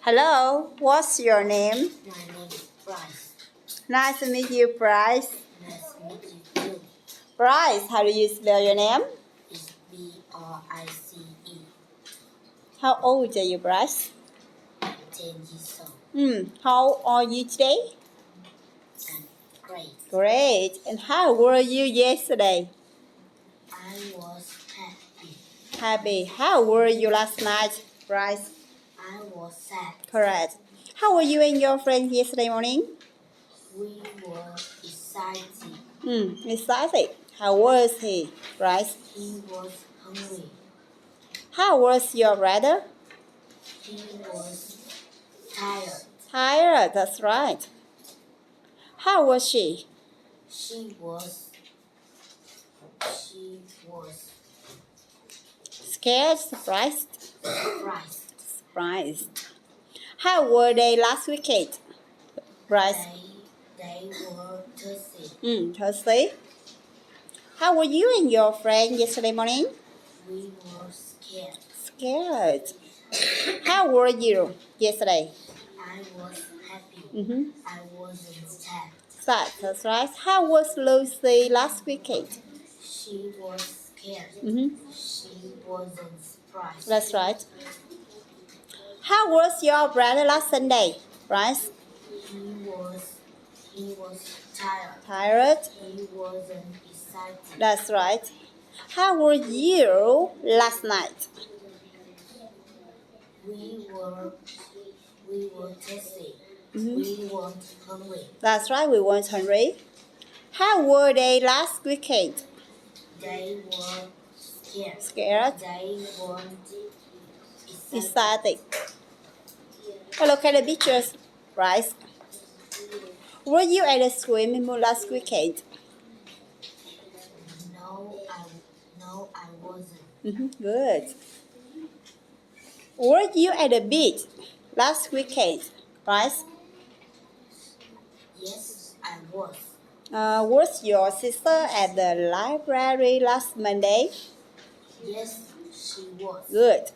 Hello, what's your name? My name is Bryce. Nice to meet you, Bryce. Nice to meet you too. Bryce, how do you spell your name? It's B-R-I-C-E. How old are you, Bryce? 10 years old. How are you today? And great. Great. And how were you yesterday? I was happy. Happy. How were you last night, Bryce? I was sad. Correct. How were you and your friends yesterday morning? We were excited. Excited. How was he, Bryce? He was hungry. How was your brother? He was tired. Tired, that's right. How was she? She was Scared, surprised? surprised. How were they last weekend, Bryce? They were thirsty. Thursday. How were you and your friend yesterday morning? We were scared. Scared. How were you yesterday? I was happy. I wasn't sad. Sad, that's right. How was Lucy last weekend? She was scared. She wasn't surprised. That's right. How was your brother last Sunday, Bryce? He was tired. Tired? He wasn't excited. That's right. How were you last night? We were thirsty. We weren't hungry. That's right, we weren't hungry. How were they last weekend? They were scared. Scared? They weren't Excited. Look at the pictures, Bryce. Were you at the swimming pool last weekend? No, I wasn't. Good. Were you at the beach last weekend, Bryce? Yes, I was. Was your sister at the library last Monday? Yes, she was. Good.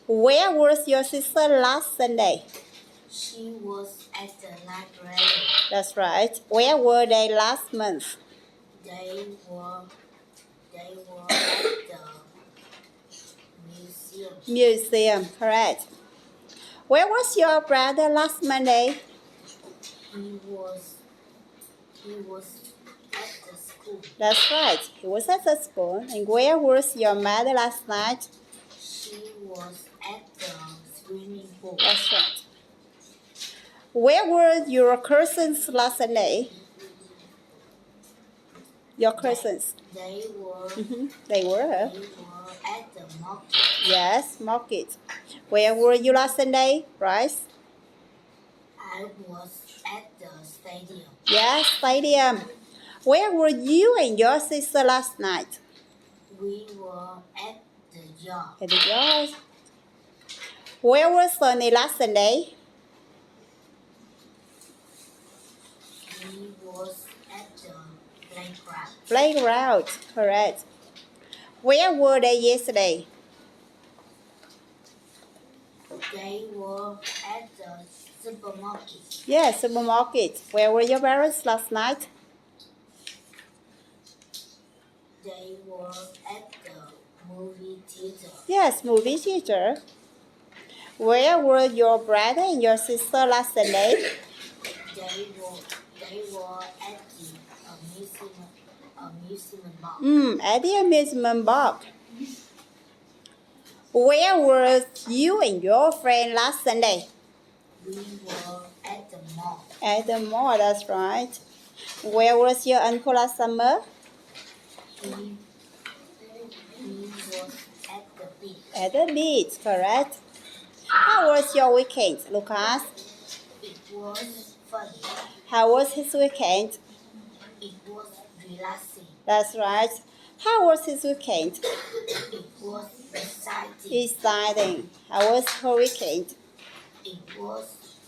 Where was your sister last Sunday? She was at the library. That's right. Where were they last month? They were at the museum. Museum, correct. Where was your brother last Monday? He was at the school. That's right. He was at the school. And where was your mother last night? She was at the swimming pool. That's right. Where were your cousins last Sunday? Your cousins. They were. They were. They were at the market. Yes, market. Where were you last Sunday, Bryce? I was at the stadium. Yes, stadium. Where were you and your sister last night? We were at the yard. At the yard. Where was Sonny last Sunday? He was at the playground. Playground, correct. Where were they yesterday? They were at the supermarket. Yes, supermarket. Where were your parents last night? They were at the movie theater. Yes, movie theater. Where were your brother and your sister last Sunday? They were at the amusement park. At the amusement park. Where were you and your friend last Sunday? We were at the mall. At the mall, that's right. Where was your uncle last summer? He was at the beach. At the beach, correct. How was your weekend, Lucas? It was fun. How was his weekend? It was relaxing. That's right. How was his weekend? It was exciting. Exciting. How was her weekend? It was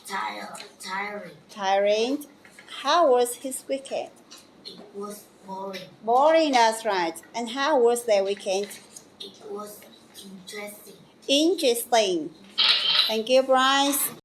tiring. Tiring. How was his weekend? It was boring. Boring, that's right. And how was their weekend? It was interesting. Interesting. Thank you, Bryce.